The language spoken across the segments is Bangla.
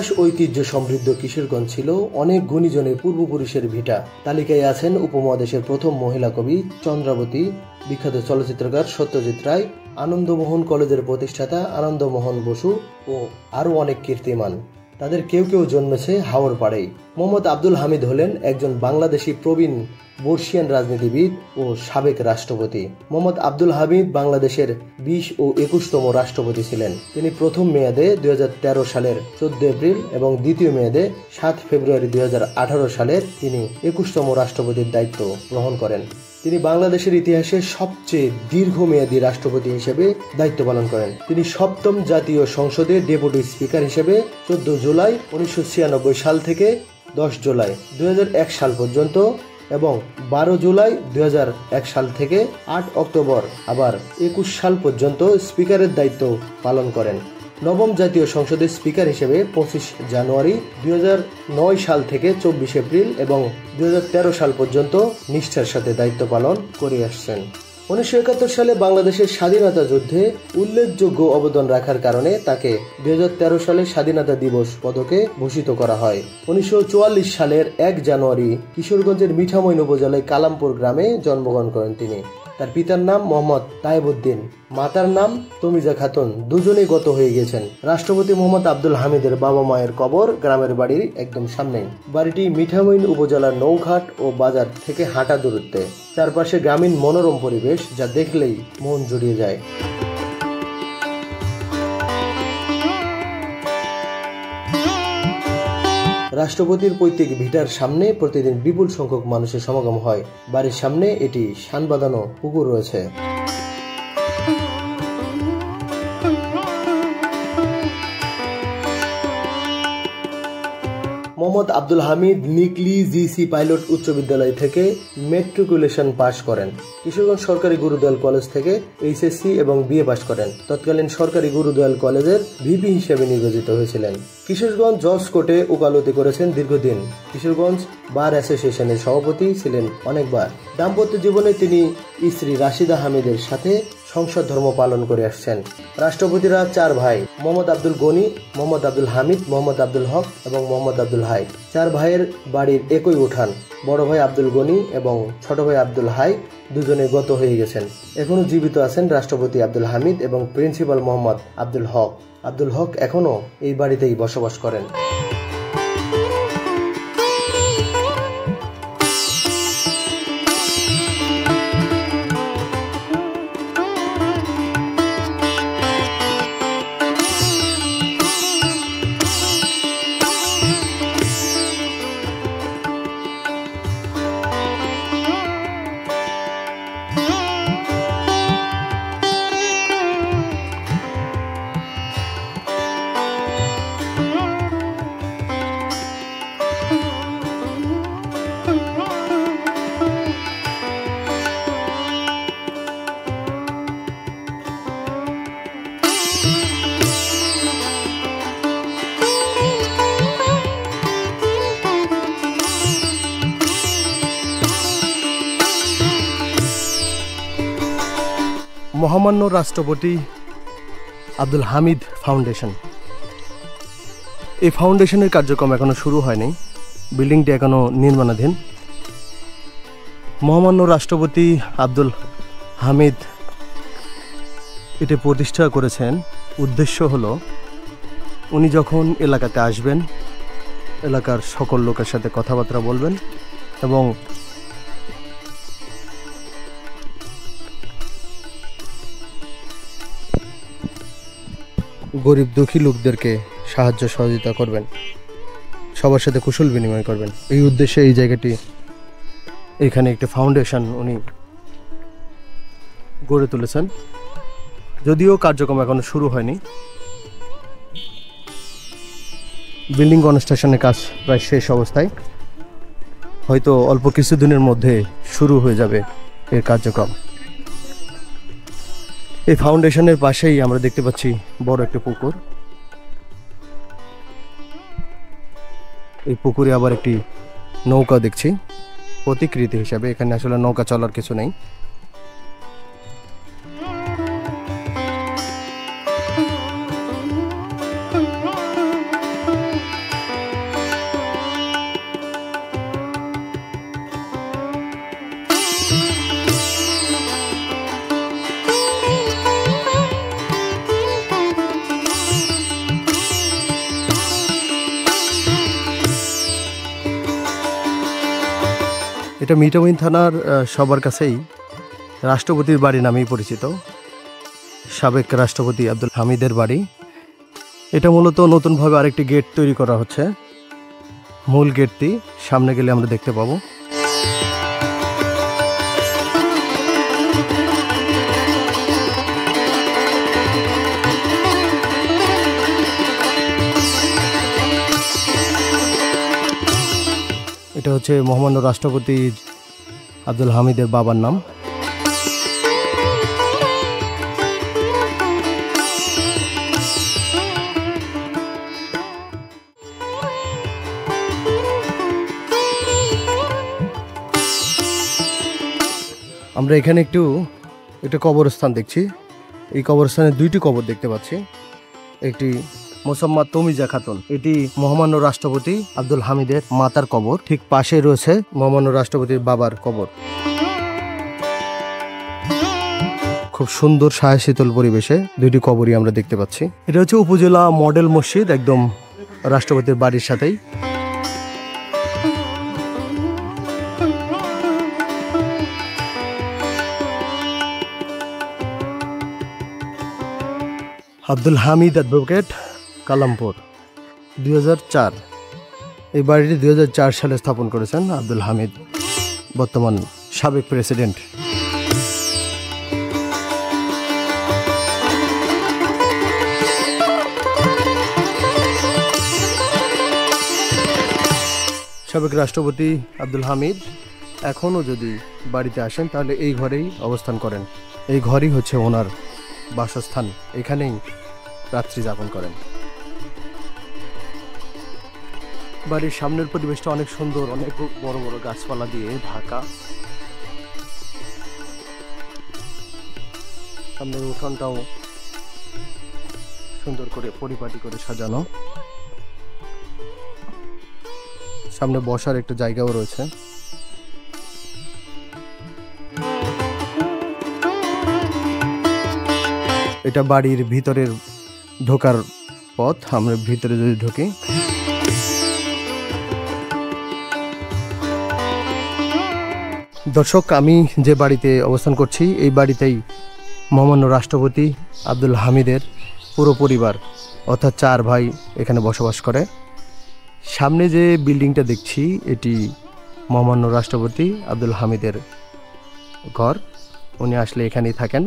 ইতিহাস ঐতিহ্য সমৃদ্ধ কিশোরগঞ্জ ছিল অনেক গুণীজনের পূর্বপুরুষের ভিটা। তালিকায় আছেন উপমহাদেশের প্রথম মহিলা কবি চন্দ্রাবতী, বিখ্যাত চলচ্চিত্রকার সত্যজিৎ রায়, আনন্দমোহন কলেজের প্রতিষ্ঠাতা আনন্দমোহন বসু ও আরও অনেক কীর্তিমান। তাদের কেউ কেউ জন্মেছে হাওর পাড়েই। মোহাম্মদ আব্দুল হামিদ হলেন একজন বাংলাদেশি প্রবীণ বর্ষিয়ান রাজনীতিবিদ ও সাবেক রাষ্ট্রপতি। মোহাম্মদ আব্দুল হামিদ বাংলাদেশের 20 ও 21তম রাষ্ট্রপতি ছিলেন। তিনি প্রথম মেয়াদে 2013 সালের 14 এপ্রিল এবং দ্বিতীয় মেয়াদে 7 ফেব্রুয়ারি 2018 সালের তিনি 21তম রাষ্ট্রপতির দায়িত্ব গ্রহণ করেন। তিনি বাংলাদেশের ইতিহাসে সবচেয়ে দীর্ঘমেয়াদী রাষ্ট্রপতি হিসেবে দায়িত্ব পালন করেন। তিনি সপ্তম জাতীয় সংসদের ডেপুটি স্পিকার হিসেবে 14 জুলাই 1996 সাল থেকে 10 জুলাই 2001 সাল পর্যন্ত এবং 12 জুলাই 2001 সাল থেকে 8 অক্টোবর আবার 21 সাল পর্যন্ত স্পিকারের দায়িত্ব পালন করেন। নবম জাতীয় সংসদের স্পিকার হিসেবে 25 জানুয়ারি 2009 সাল থেকে 24 এপ্রিল এবং 2013 সাল পর্যন্ত নিষ্ঠার সাথে দায়িত্ব পালন করে আসছেন। 1971 সালে বাংলাদেশের স্বাধীনতা যুদ্ধে উল্লেখযোগ্য অবদান রাখার কারণে তাকে 2013 সালে স্বাধীনতা দিবস পদকে ভূষিত করা হয়। 1944 সালের 1 জানুয়ারি কিশোরগঞ্জের মিঠামইন উপজেলায় কালামপুর গ্রামে জন্মগ্রহণ করেন তিনি। তার পিতার নাম মোহাম্মদ তায়েবউদ্দিন, মাতার নাম তমিজা খাতুন, দুজনেই গত হয়ে গেছেন। রাষ্ট্রপতি মোহাম্মদ আব্দুল হামিদের বাবা মায়ের কবর গ্রামের বাড়ির একদম সামনেই। বাড়িটি মিঠামইন উপজেলার নৌঘাট ও বাজার থেকে হাঁটা দূরত্বে। চারপাশে গ্রামীণ মনোরম পরিবেশ, যা দেখলেই মন জুড়িয়ে যায়। রাষ্ট্রপতির পৈতৃক ভিটার সামনে প্রতিদিন বিপুল সংখ্যক মানুষের সমাগম হয়। বাড়ির সামনে এটি শান বাঁধানো পুকুর রয়েছে। মোহাম্মদ আব্দুল হামিদ নিকলি জিসি পাইলট উচ্চ বিদ্যালয় থেকে মেট্রিকুলেশন পাশ করেন। কিশোরগঞ্জ সরকারি গুরুদয়াল কলেজ থেকে এইচএসসি এবং বিএ পাশ করেন। তৎকালীন সরকারি গুরুদয়াল কলেজের ভিপি হিসেবে নির্বাচিত হয়েছিলেন। কিশোরগঞ্জ জজ কোর্টে ওকালতি করেছেন দীর্ঘদিন। কিশোরগঞ্জ বার অ্যাসোসিয়েশনের সভাপতি ছিলেন অনেকবার। দাম্পত্য জীবনে তিনি স্ত্রী রাশিদা হামিদের সাথে সংসদ ধর্ম পালন করে আসছেন। রাষ্ট্রপতিরা 4 ভাই, মোহাম্মদ আব্দুল গনি, মোহাম্মদ আব্দুল হামিদ, মোহাম্মদ আব্দুল হক এবং মোহাম্মদ আব্দুল হাই। 4 ভাইয়ের বাড়ির একই উঠান। বড় ভাই আব্দুল গনি এবং ছোট ভাই আব্দুল হাই দুজনে গত হয়ে গেছেন। এখনো জীবিত আছেন রাষ্ট্রপতি আব্দুল হামিদ এবং প্রিন্সিপাল মোহাম্মদ আব্দুল হক। আব্দুল হক এখনো এই বাড়িতেই বসবাস করেন। মহামান্য রাষ্ট্রপতি আব্দুল হামিদ ফাউন্ডেশন। এই ফাউন্ডেশনের কার্যক্রম এখনো শুরু হয়নি, বিল্ডিংটি এখনো নির্মাণাধীন। মহামান্য রাষ্ট্রপতি আব্দুল হামিদ এটি প্রতিষ্ঠা করেছেন। উদ্দেশ্য হলো উনি যখন এলাকাতে আসবেন, এলাকার সকল লোকের সাথে কথাবার্তা বলবেন এবং গরিব দুঃখী লোকদেরকে সাহায্য সহযোগিতা করবেন, সবার সাথে কুশল বিনিময় করবেন। এই উদ্দেশ্যে এই জায়গাটি, এখানে একটি ফাউন্ডেশন উনি গড়ে তুলেছেন। যদিও কার্যক্রম এখনো শুরু হয়নি। বিল্ডিং কনস্ট্রাকশনের কাজ প্রায় শেষ অবস্থায়, হয়তো অল্প কিছুদিনের মধ্যে শুরু হয়ে যাবে এর কার্যক্রম। এই ফাউন্ডেশনের পাশেই আমরা দেখতে পাচ্ছি বড় একটা পুকুর। এই পুকুরে আবার একটি নৌকা দেখছি প্রতিকৃতি হিসাবে। এখানে আসলে নৌকা চলার কিছু নেই। এটা মিঠামইন থানার সবার কাছেই রাষ্ট্রপতির বাড়ি নামেই পরিচিত। সাবেক রাষ্ট্রপতি আব্দুল হামিদের বাড়ি। এটা মূলত নতুনভাবে আরেকটি গেট তৈরি করা হচ্ছে। মূল গেটটি সামনে গেলে আমরা দেখতে পাবো। এটা হচ্ছে মহামান্য রাষ্ট্রপতি আব্দুল হামিদের বাবার নাম। আমরা এখানে একটা কবরস্থান দেখছি। এই কবরস্থানে দুইটি কবর দেখতে পাচ্ছি। একটি মোসাম্মদ তমিজা খাতুন, এটি মহামান্য রাষ্ট্রপতি আব্দুল হামিদের মাতার কবর। ঠিক পাশে রয়েছে মহামান্য রাষ্ট্রপতির বাবার কবর। খুব সুন্দর ছায়া শীতল পরিবেশে দুইটি কবরই আমরা দেখতে পাচ্ছি। এটা হচ্ছে উপজেলা মডেল মসজিদ, একদম রাষ্ট্রপতির বাড়ির সাথেই। আব্দুল হামিদ অ্যাডভোকেট, কালামপুর, 2004। এই বাড়িটি 2004 সালে স্থাপন করেছেন আব্দুল হামিদ, বর্তমান সাবেক প্রেসিডেন্ট। সাবেক রাষ্ট্রপতি আব্দুল হামিদ এখনও যদি বাড়িতে আসেন তাহলে এই ঘরেই অবস্থান করেন। এই ঘরই হচ্ছে ওনার বাসস্থান, এখানেই রাত্রি যাপন করেন। বাড়ির সামনের পরিবেশটা অনেক সুন্দর, অনেক বড় বড় গাছপালা দিয়ে ঢাকা। সামনের উঠোনটাও সুন্দর করে পরিপাটি করে সাজানো। সামনে বসার একটা জায়গাও রয়েছে। এটা বাড়ির ভিতরের ঢোকার পথ। আমরা ভিতরে যদি ঢুকি, দর্শক, আমি যে বাড়িতে অবস্থান করছি এই বাড়িতেই মহামান্য রাষ্ট্রপতি আব্দুল হামিদের পুরো পরিবার অর্থাৎ 4 ভাই এখানে বসবাস করে। সামনে যে বিল্ডিংটা দেখছি এটি মহামান্য রাষ্ট্রপতি আব্দুল হামিদের ঘর। উনি আসলে এখানেই থাকেন।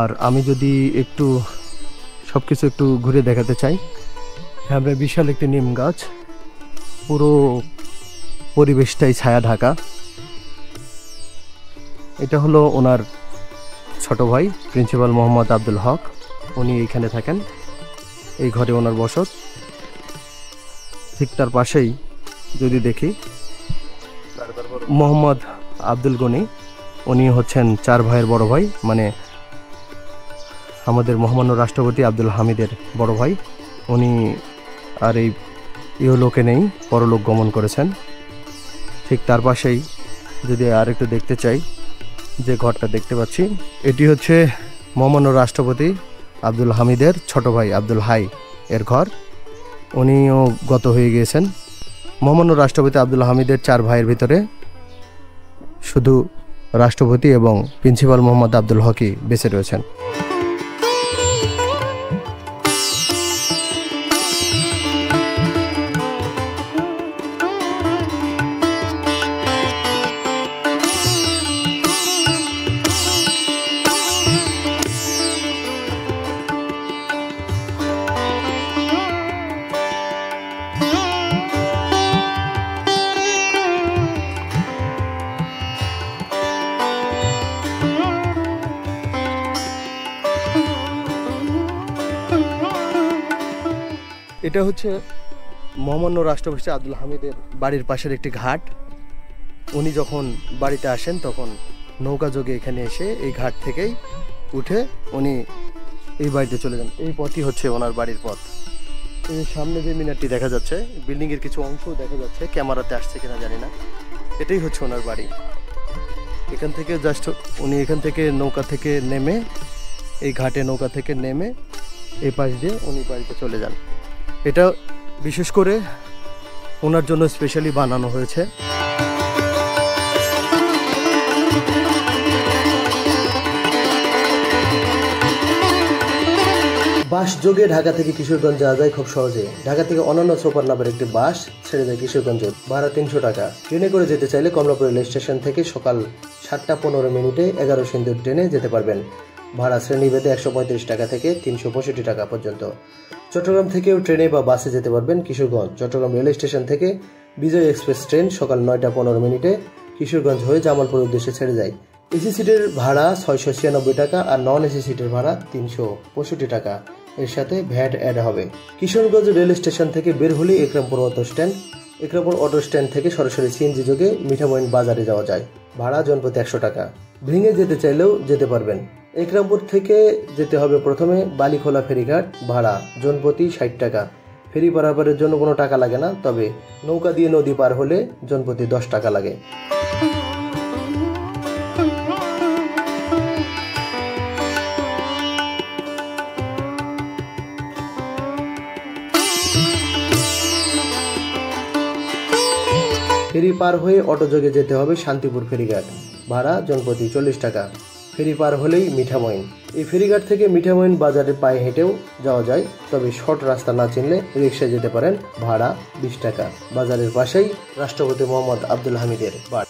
আর আমি যদি একটু সবকিছু একটু ঘুরে দেখাতে চাই, সামনে বিশাল একটি নিম গাছ, পুরো পরিবেশটাই ছায়া ঢাকা। এটা হলো ওনার ছোট ভাই প্রিন্সিপাল মোহাম্মদ আব্দুল হক, উনি এইখানে থাকেন। এই ঘরে ওনার বসত। ঠিক তার পাশেই যদি দেখি মোহাম্মদ আব্দুল গনি, উনি হচ্ছেন 4 ভাইয়ের বড় ভাই, মানে আমাদের মহামান্য রাষ্ট্রপতি আব্দুল হামিদের বড় ভাই। উনি আর এই ইহলোকে নেই, পরলোক গমন করেছেন। ঠিক তার পাশেই যদি আর একটু দেখতে চাই, যে ঘরটা দেখতে পাচ্ছি এটি হচ্ছে মহামান্য রাষ্ট্রপতি আব্দুল হামিদের ছোট ভাই আব্দুল হাই এর ঘর। উনিও গত হয়ে গিয়েছেন। মহামান্য রাষ্ট্রপতি আব্দুল হামিদের 4 ভাইয়ের ভিতরে শুধু রাষ্ট্রপতি এবং প্রিন্সিপাল মোহাম্মদ আব্দুল হকই বেঁচে রয়েছেন। এটা হচ্ছে মহামান্য রাষ্ট্রপতি আব্দুল হামিদের বাড়ির পাশের একটি ঘাট। উনি যখন বাড়িতে আসেন তখন নৌকা যোগে এখানে এসে এই ঘাট থেকেই উঠে উনি এই বাড়িতে চলে যান। এই পথই হচ্ছে ওনার বাড়ির পথ। এই সামনে যে মিনারটি দেখা যাচ্ছে, বিল্ডিংয়ের কিছু অংশ দেখা যাচ্ছে, ক্যামেরাতে আসছে কিনা জানি না। এটাই হচ্ছে ওনার বাড়ি। এখান থেকে জাস্ট উনি এখান থেকে নৌকা থেকে নেমে, এই ঘাটে নৌকা থেকে নেমে এই পাশ দিয়ে উনি বাড়িতে চলে যান। এটা বিশেষ করে ওনার জন্য স্পেশালি বানানো হয়েছে। বাস যোগে ঢাকা থেকে কিশোরগঞ্জ যাওয়া যায় খুব সহজে। ঢাকা থেকে অনন্য সুপার নামের একটি বাস ছেড়ে যায় কিশোরগঞ্জ, ভাড়া 300 টাকা। ট্রেনে করে যেতে চাইলে কমলাপুর রেল স্টেশন থেকে সকাল 7টা 15 মিনিটে 11 সিন্দুর ট্রেনে যেতে পারবেন। ভাড়া শ্রেণীভেদে 135 টাকা থেকে 365 টাকা পর্যন্ত। চট্টগ্রাম থেকেও ট্রেনে বা বাসে যেতে পারবেন কিশোরগঞ্জ। চট্টগ্রাম রেল স্টেশন থেকে বিজয় এক্সপ্রেস ট্রেন সকাল 9টা 15 মিনিটে কিশোরগঞ্জ হয়ে জামালপুর উদ্দেশ্যে ছেড়ে যায়। এসি সিটের ভাড়া 696 টাকা আর নন এসি সিটের ভাড়া 365 টাকা। এর সাথে ভ্যাট অ্যাড হবে। কিশোরগঞ্জ রেল স্টেশন থেকে বের হলে Ekrampur auto stand. Ekrampur auto stand থেকে সরাসরি সিএনজি যোগে মিঠামইন বাজারে যাওয়া যায়। ভাড়া জনপ্রতি 100 টাকা। ভেঙে যেতে চাইলেও যেতে পারবেন। একরামপুর থেকে যেতে হবে প্রথমে বালিখোলা ফেরিঘাট, ভাড়া জনপ্রতি 60 টাকা। ফেরি পারাপারের জন্য কোনো টাকা লাগে না, তবে নৌকা দিয়ে নদী পার হলে জনপ্রতি 10 টাকা লাগে। ফেরি পার হয়ে অটোযোগে যেতে হবে শান্তিপুর ফেরিঘাট, ভাড়া জনপ্রতি 40 টাকা। ফেরি পার হলেই মিঠামইন। এই ফেরিঘাট থেকে মিঠামইন বাজারে পায়ে হেঁটেও যাওয়া যায়, তবে শর্ট রাস্তা না চিনলে রিক্সায় যেতে পারেন, ভাড়া 20 টাকা। বাজারের পাশেই রাষ্ট্রপতি মোহাম্মদ আব্দুল হামিদের বাড়ি।